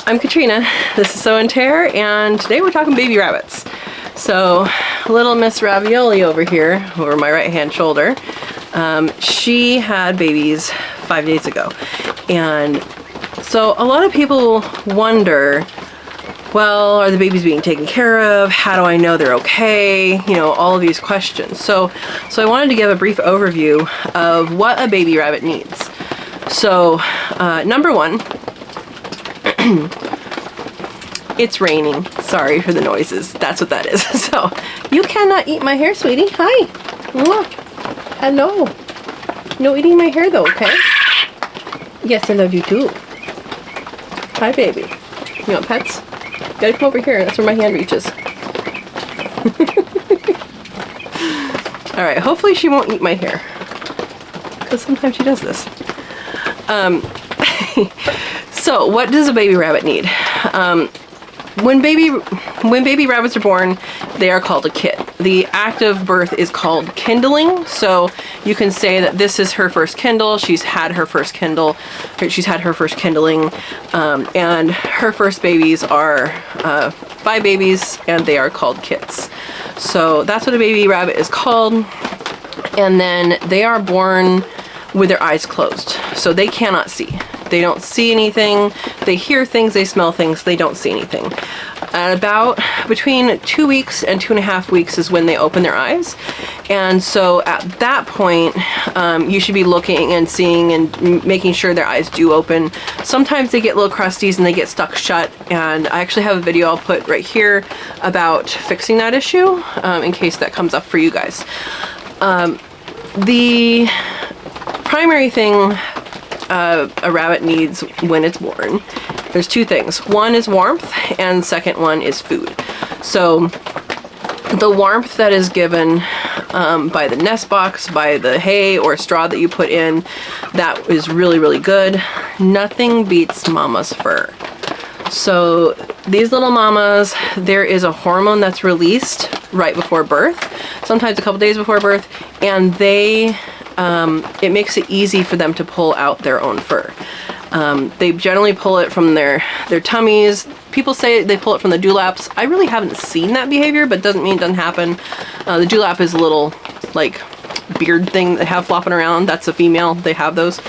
I'm Katrina, this is Tare, and today we're talking baby rabbits. So, little Miss Ravioli over here, over my right hand shoulder, she had babies 5 days ago. And so a lot of people wonder, well, are the babies being taken care of? How do I know they're okay? You know, all of these questions. So I wanted to give a brief overview of what a baby rabbit needs. So, number one, it's raining. Sorry for the noises. That's what that is. So, you cannot eat my hair, sweetie. Hi. Mwah. Hello. No eating my hair though, okay? Yes, I love you too. Hi, baby. You want pets? You gotta come over here. That's where my hand reaches. Alright, hopefully she won't eat my hair. Because sometimes she does this. So, what does a baby rabbit need? When baby rabbits are born, they are called a kit. The act of birth is called kindling, so you can say that this is her first kindle. She's had her first kindle. She's had her first kindling, and her first babies are 5 babies, and they are called kits. So that's what a baby rabbit is called. And then they are born with their eyes closed, so they cannot see. They don't see anything. They hear things, they smell things, they don't see anything. At about between 2 weeks and 2.5 weeks is when they open their eyes. And so at that point, you should be looking and seeing and making sure their eyes do open. Sometimes they get little crusties and they get stuck shut. And I actually have a video I'll put right here about fixing that issue in case that comes up for you guys. The primary thing a rabbit needs when it's born, there's 2 things. One is warmth, and second one is food. So the warmth that is given by the nest box, by the hay or straw that you put in, that is really, really good. Nothing beats mama's fur. So these little mamas, there is a hormone that's released right before birth, sometimes a couple days before birth, and it makes it easy for them to pull out their own fur. They generally pull it from their tummies. People say they pull it from the dewlaps. I really haven't seen that behavior, but doesn't mean it doesn't happen. The dewlap is a little, like, beard thing they have flopping around. That's a female. They have those.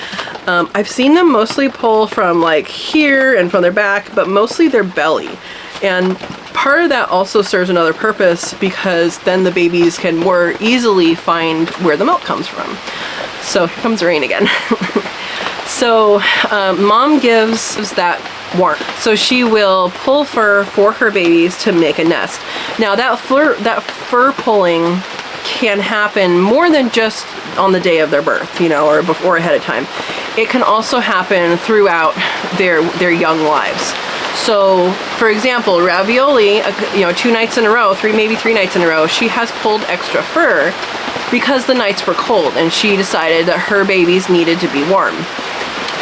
I've seen them mostly pull from, like, here and from their back, but mostly their belly. And part of that also serves another purpose, because then the babies can more easily find where the milk comes from. So here comes the rain again. So mom gives that warmth. So she will pull fur for her babies to make a nest. Now that fur pulling can happen more than just on the day of their birth, you know, or before ahead of time. It can also happen throughout their young lives. So, for example, Ravioli, you know, 2 nights in a row, maybe 3 nights in a row, she has pulled extra fur because the nights were cold, and she decided that her babies needed to be warm.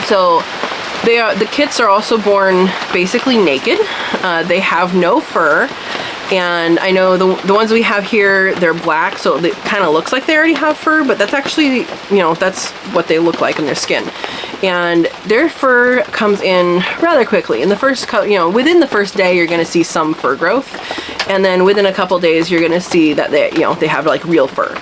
So, the kits are also born basically naked. They have no fur. And I know the ones we have here, they're black, so it kind of looks like they already have fur, but that's actually, you know, that's what they look like in their skin. And their fur comes in rather quickly. In the first, you know, within the first day, you're going to see some fur growth, and then within a couple days, you're going to see that they have like real fur.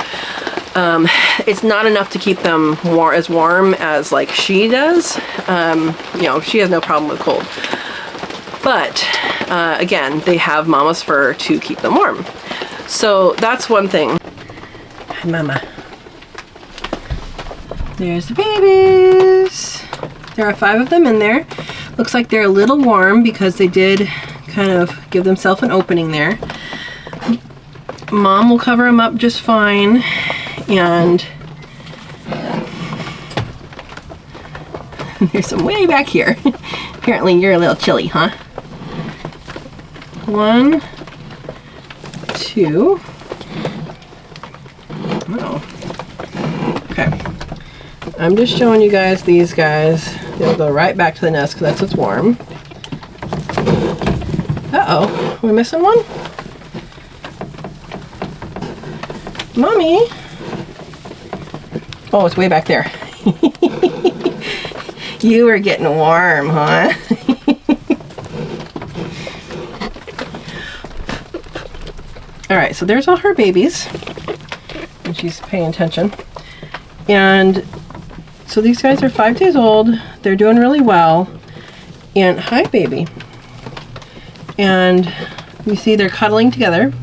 It's not enough to keep them as warm as like she does. You know, she has no problem with cold. But, again, they have mama's fur to keep them warm. So that's one thing. Hi, mama. There's the babies. There are 5 of them in there. Looks like they're a little warm because they did kind of give themselves an opening there. Mom will cover them up just fine. And there's some way back here. Apparently you're a little chilly, huh? 1, 2. Oh. Okay. I'm just showing you guys these guys. They'll go right back to the nest because that's what's warm. Uh-oh. We're missing one? Mommy! Oh, it's way back there. You are getting warm, huh? All right, so there's all her babies, and she's paying attention. And so these guys are 5 days old. They're doing really well. And hi, baby. And you see they're cuddling together.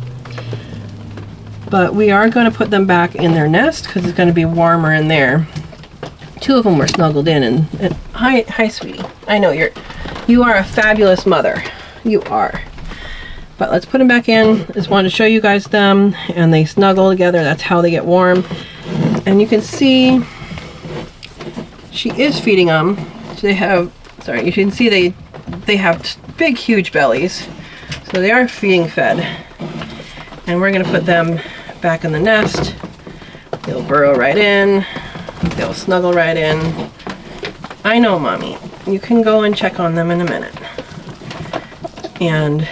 But we are going to put them back in their nest because it's going to be warmer in there. 2 of them were snuggled in. And hi, sweetie. I know you are a fabulous mother. You are. But let's put them back in. Just wanted to show you guys them, and they snuggle together. That's how they get warm. And you can see she is feeding them. So they have, sorry, you can see they have big, huge bellies. So they are being fed. And we're gonna put them back in the nest. They'll burrow right in. They'll snuggle right in. I know, Mommy. You can go and check on them in a minute. And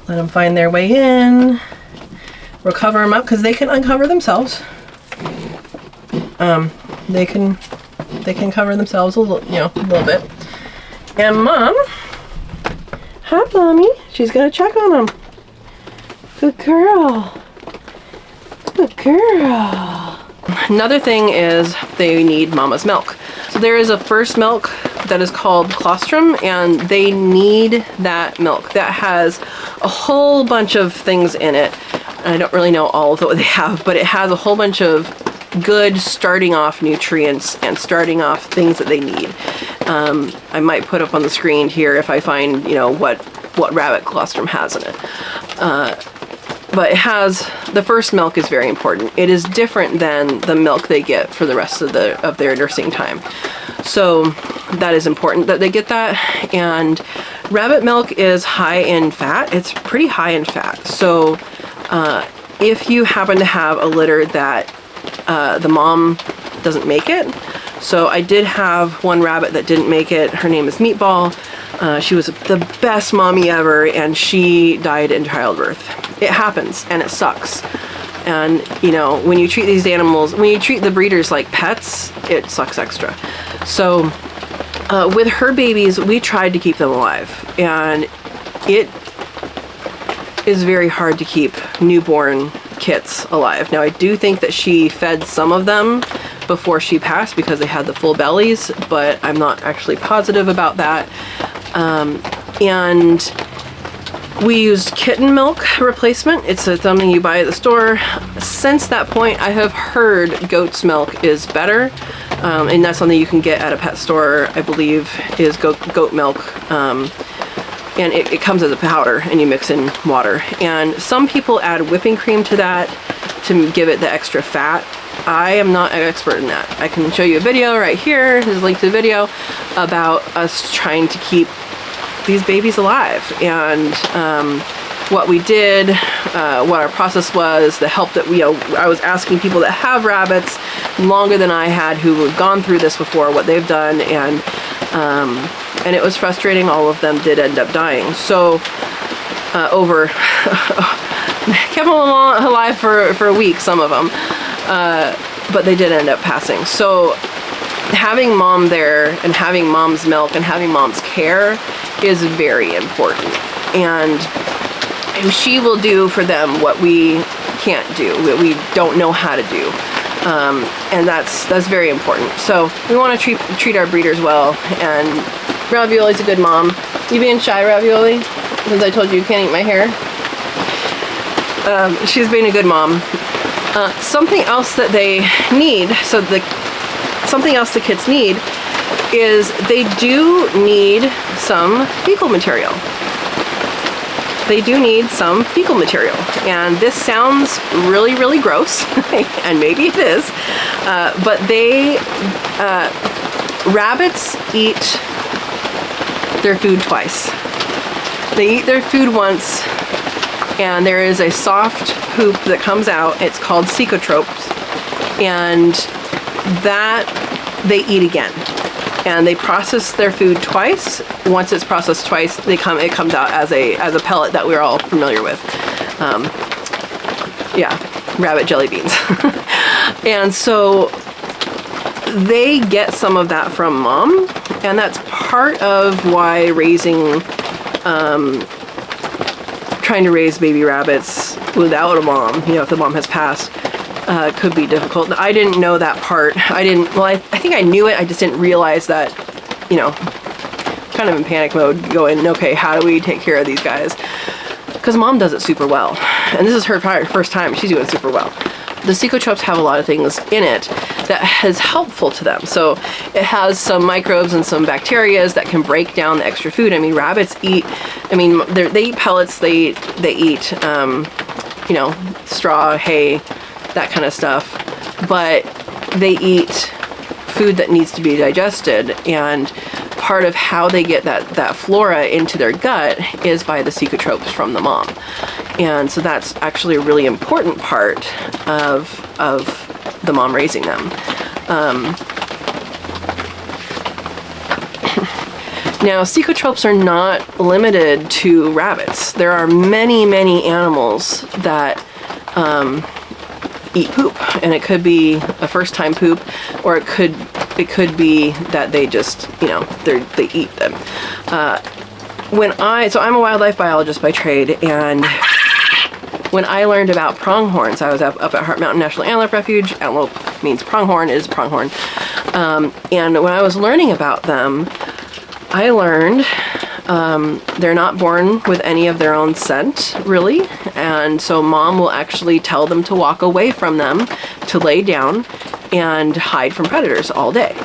let them find their way in. We'll cover them up because they can uncover themselves. They can cover themselves a little bit. And Mom, hi, Mommy. She's gonna check on them. Good girl. Good girl. Another thing is they need Mama's milk. So there is a first milk that is called colostrum, and they need that milk. That has a whole bunch of things in it. I don't really know all of what they have, but it has a whole bunch of good starting off nutrients and starting off things that they need. I might put up on the screen here if I find, what rabbit colostrum has in it. But it has, the first milk is very important. It is different than the milk they get for the rest of their nursing time. So that is important that they get that. And rabbit milk is high in fat. It's pretty high in fat. So if you happen to have a litter that the mom doesn't make it. So I did have one rabbit that didn't make it. Her name is Meatball. She was the best mommy ever, and she died in childbirth. It happens, and it sucks. And, when you treat these animals, when you treat the breeders like pets, it sucks extra. So with her babies, we tried to keep them alive, and it is very hard to keep newborn kits alive. Now, I do think that she fed some of them before she passed because they had the full bellies, but I'm not actually positive about that. And we used kitten milk replacement. It's something you buy at the store. Since that point, I have heard goat's milk is better. And that's something you can get at a pet store, I believe, is goat milk. And it comes as a powder, and you mix in water. And some people add whipping cream to that to give it the extra fat. I am not an expert in that. I can show you a video right here. There's a link to the video about us trying to keep these babies alive. And what we did, what our process was, the help that I was asking people that have rabbits longer than I had, who have gone through this before, what they've done, and it was frustrating. All of them did end up dying. So kept them alive for a week, some of them, but they did end up passing. So having Mom there and having Mom's milk and having Mom's care is very important. And she will do for them what we can't do, what we don't know how to do. And that's very important. So we want to treat our breeders well, and Ravioli's a good mom. You being shy, Ravioli? Since I told you can't eat my hair. She's being a good mom. Something else that they need, something else the kids need, is they do need some fecal material. They do need some fecal material. And this sounds really, really gross, and maybe it is, but rabbits eat their food twice. They eat their food once, and there is a soft poop that comes out. It's called cecotropes, and that they eat again. And they process their food twice. Once it's processed twice, it comes out as a pellet that we're all familiar with. Yeah, rabbit jelly beans. And so they get some of that from Mom, and that's part of why raising trying to raise baby rabbits without a mom, you know, if the mom has passed, could be difficult. I didn't know that part. I think I knew it, I just didn't realize that, you know, kind of in panic mode going, okay, how do we take care of these guys? Because mom does it super well. And this is her first time, she's doing super well. The Cecotropes have a lot of things in it that is helpful to them. So it has some microbes and some bacteria that can break down the extra food. I mean, rabbits eat, I mean, they eat pellets, they eat, you know, straw, hay, that kind of stuff. But they eat food that needs to be digested, and part of how they get that flora into their gut is by the Cecotropes from the mom. And so that's actually a really important part of the mom raising them. Now, Cecotropes are not limited to rabbits. There are many, many animals that eat poop, and it could be a first-time poop, or it could be that they just, you know, they eat them. So I'm a wildlife biologist by trade, and when I learned about pronghorns, I was up at Heart Mountain National Antelope Refuge. Antelope means pronghorn, is pronghorn. And when I was learning about them, I learned they're not born with any of their own scent, really. And so mom will actually tell them to walk away from them, to lay down and hide from predators all day.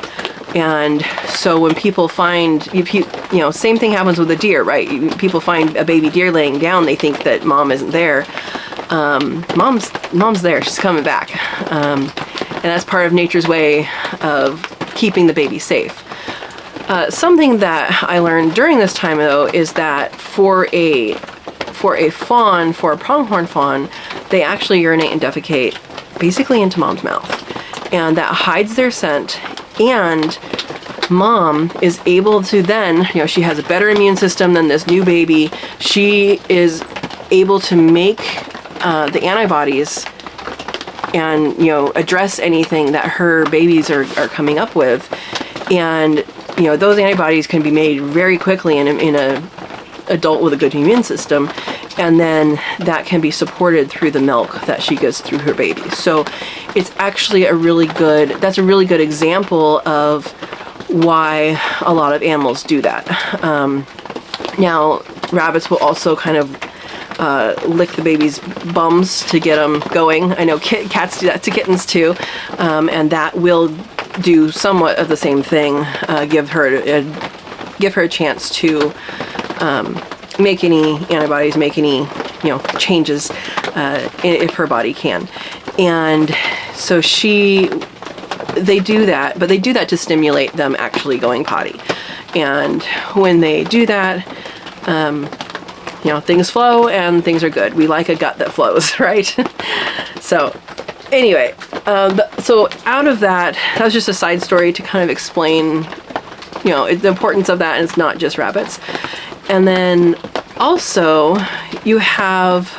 And so when people find, you know, same thing happens with a deer, right? People find a baby deer laying down, they think that mom isn't there. Mom's there, she's coming back. And that's part of nature's way of keeping the baby safe. Something that I learned during this time, though, is that for a fawn, for a pronghorn fawn, they actually urinate and defecate basically into mom's mouth. And that hides their scent, and mom is able to then, you know, she has a better immune system than this new baby. She is able to make the antibodies and, you know, address anything that her babies are coming up with. And, you know, those antibodies can be made very quickly in a adult with a good immune system, and then that can be supported through the milk that she gets through her baby. So it's actually that's a really good example of why a lot of animals do that. Now, rabbits will also kind of lick the baby's bums to get them going. I know cats do that to kittens too, and that will do somewhat of the same thing. Give her a chance to make any antibodies, make any, you know, changes if her body can. And so they do that, but they do that to stimulate them actually going potty. And when they do that, you know, things flow and things are good. We like a gut that flows, right? So anyway, so out of that was just a side story to kind of explain, you know, the importance of that, and it's not just rabbits. And then also you have,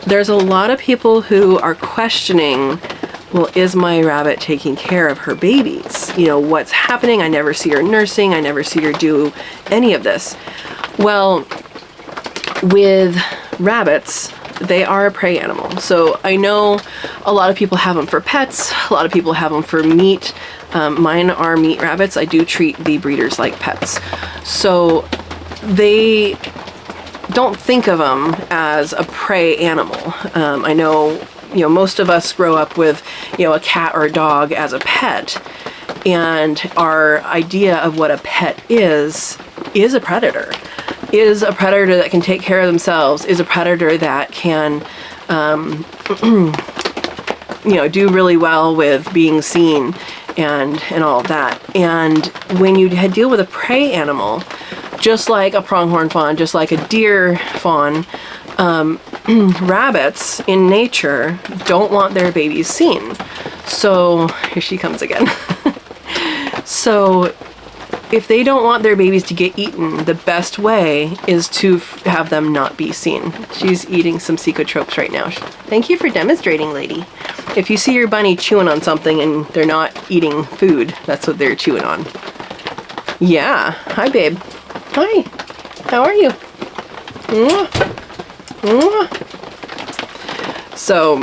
there's a lot of people who are questioning, well, is my rabbit taking care of her babies? You know, what's happening? I never see her nursing. I never see her do any of this. Well, with rabbits, they are a prey animal. So I know a lot of people have them for pets. A lot of people have them for meat. Mine are meat rabbits. I do treat the breeders like pets. So they don't think of them as a prey animal. I know, you know, most of us grow up with, you know, a cat or a dog as a pet. And our idea of what a pet is a predator. Is a predator that can take care of themselves, is a predator that can, you know, do really well with being seen and all of that. And when you deal with a prey animal, just like a pronghorn fawn, just like a deer fawn, rabbits in nature don't want their babies seen. So here she comes again. So if they don't want their babies to get eaten, the best way is to have them not be seen. She's eating some Cecotropes right now. Thank you for demonstrating, lady. If you see your bunny chewing on something and they're not eating food, that's what they're chewing on. Yeah. Hi, babe. Hi. How are you? So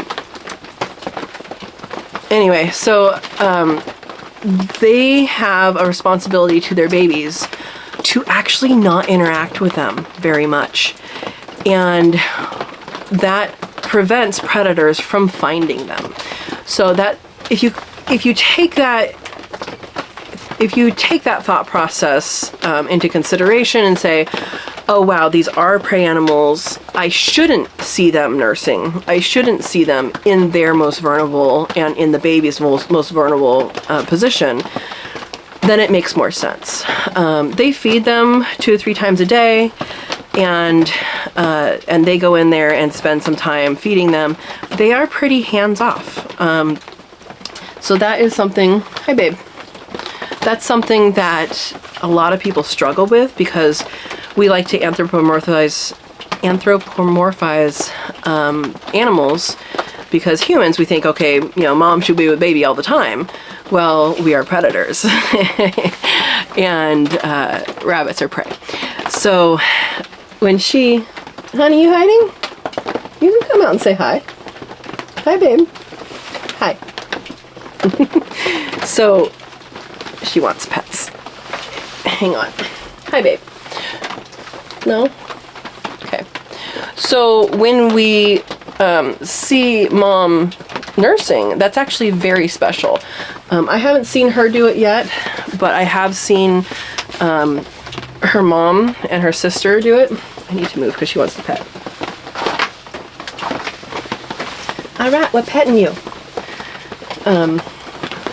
anyway, so they have a responsibility to their babies to actually not interact with them very much. And that prevents predators from finding them. So that if you take that thought process into consideration and say, oh wow, these are prey animals, I shouldn't see them nursing. I shouldn't see them in their most vulnerable and in the baby's most vulnerable position, then it makes more sense. They feed them 2 or 3 times a day, and they go in there and spend some time feeding them. They are pretty hands-off. So that is something, hi babe, that's something that a lot of people struggle with, because we like to anthropomorphize animals, because humans, we think, okay, you know, mom should be with baby all the time. Well, we are predators. And rabbits are prey. So when she, honey, you hiding? You can come out and say hi. Hi, babe. Hi. So she wants pets. Hang on. Hi, babe. No? Okay. So when we see mom nursing, that's actually very special. I haven't seen her do it yet, but I have seen her mom and her sister do it. I need to move because she wants to pet. Alright, we're petting you.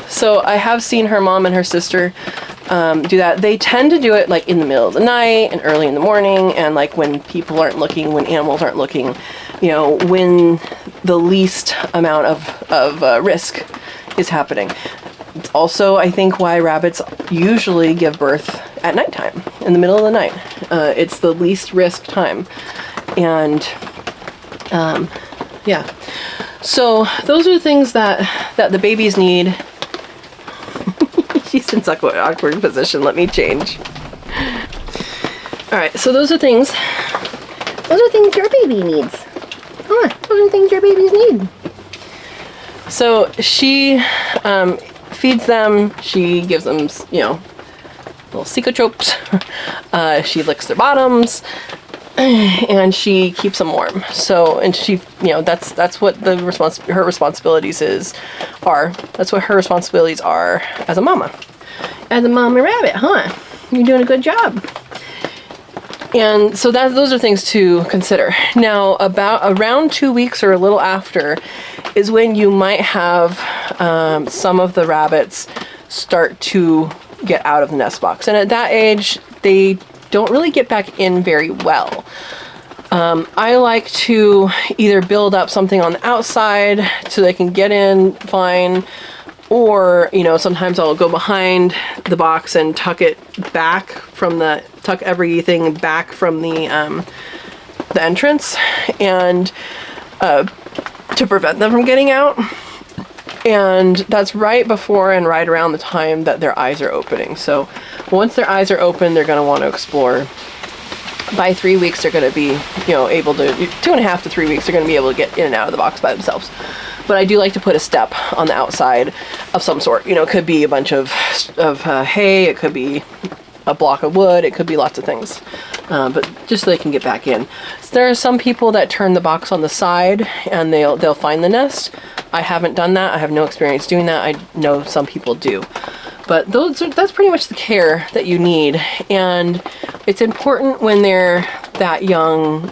So I have seen her mom and her sister do that. They tend to do it like in the middle of the night and early in the morning, and like when people aren't looking, when animals aren't looking, you know, when the least amount of risk is happening. It's also, I think, why rabbits usually give birth at nighttime, in the middle of the night. It's the least risk time. And yeah. So those are the things that the babies need. She's in such an awkward position. Let me change. Alright, so those are things. Those are things your baby needs. Huh, those are things your babies need. So she feeds them. She gives them, you know, little psychotropes. She licks their bottoms. And she keeps them warm. So, and she, you know, that's what her responsibilities are. That's what her responsibilities are as a mama. As a mama rabbit, huh? You're doing a good job. And so those are things to consider. Now, around 2 weeks or a little after is when you might have some of the rabbits start to get out of the nest box. And at that age, they don't really get back in very well. I like to either build up something on the outside so they can get in fine, or, you know, sometimes I'll go behind the box and tuck everything back from the entrance, and to prevent them from getting out. And that's right before and right around the time that their eyes are opening. So once their eyes are open, they're going to want to explore. By 3 weeks, they're going to be, you know, able to, 2.5 to 3 weeks, they're going to be able to get in and out of the box by themselves. But I do like to put a step on the outside of some sort. You know, it could be a bunch of hay, it could be a block of wood, it could be lots of things. But just so they can get back in. So there are some people that turn the box on the side and they'll find the nest. I haven't done that. I have no experience doing that. I know some people do. But that's pretty much the care that you need. And it's important when they're that young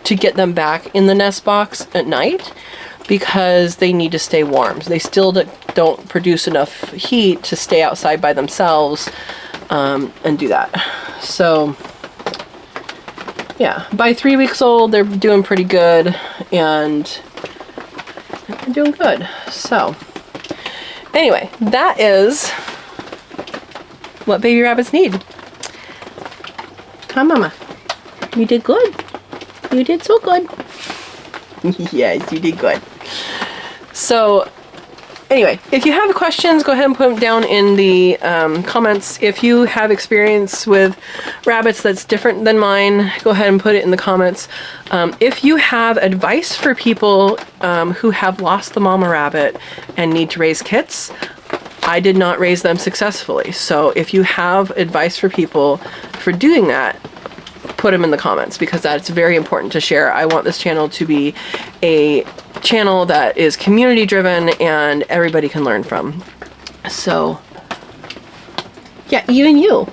to get them back in the nest box at night, because they need to stay warm. So they still don't produce enough heat to stay outside by themselves and do that. So yeah, by 3 weeks old, they're doing pretty good, and they're doing good. So anyway, that is what baby rabbits need. Huh, Mama? You did good. You did so good. Yes, you did good. So anyway, if you have questions, go ahead and put them down in the comments. If you have experience with rabbits that's different than mine, go ahead and put it in the comments. If you have advice for people who have lost the mama rabbit and need to raise kits, I did not raise them successfully. So if you have advice for people for doing that, put them in the comments, because that's very important to share. I want this channel to be a channel that is community driven and everybody can learn from. So yeah, even you.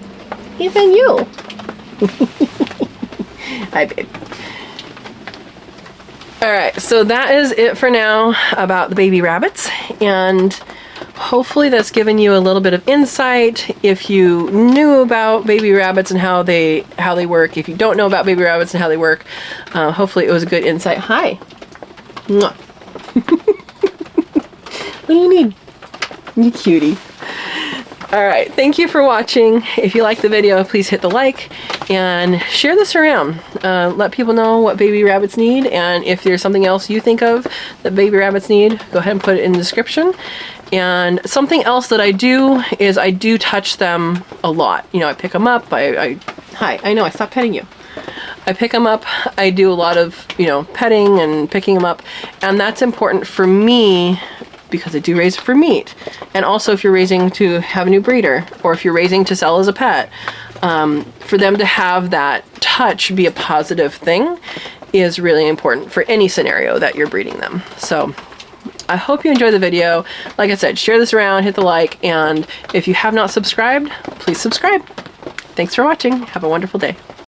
Hi, babe. All right, so that is it for now about the baby rabbits, and hopefully that's given you a little bit of insight. If you knew about baby rabbits and how they work, if you don't know about baby rabbits and how they work, hopefully it was a good insight. Hi. Mwah. What do you need? You cutie. All right, thank you for watching. If you like the video, please hit the like and share this around. Let people know what baby rabbits need, and if there's something else you think of that baby rabbits need, go ahead and put it in the description. And something else that I do is I do touch them a lot. You know, I pick them up, hi, I know, I stopped petting you. I pick them up, I do a lot of, you know, petting and picking them up, and that's important for me because I do raise for meat. And also if you're raising to have a new breeder, or if you're raising to sell as a pet, for them to have that touch be a positive thing is really important for any scenario that you're breeding them. So I hope you enjoyed the video. Like I said, share this around, hit the like, and if you have not subscribed, please subscribe. Thanks for watching. Have a wonderful day.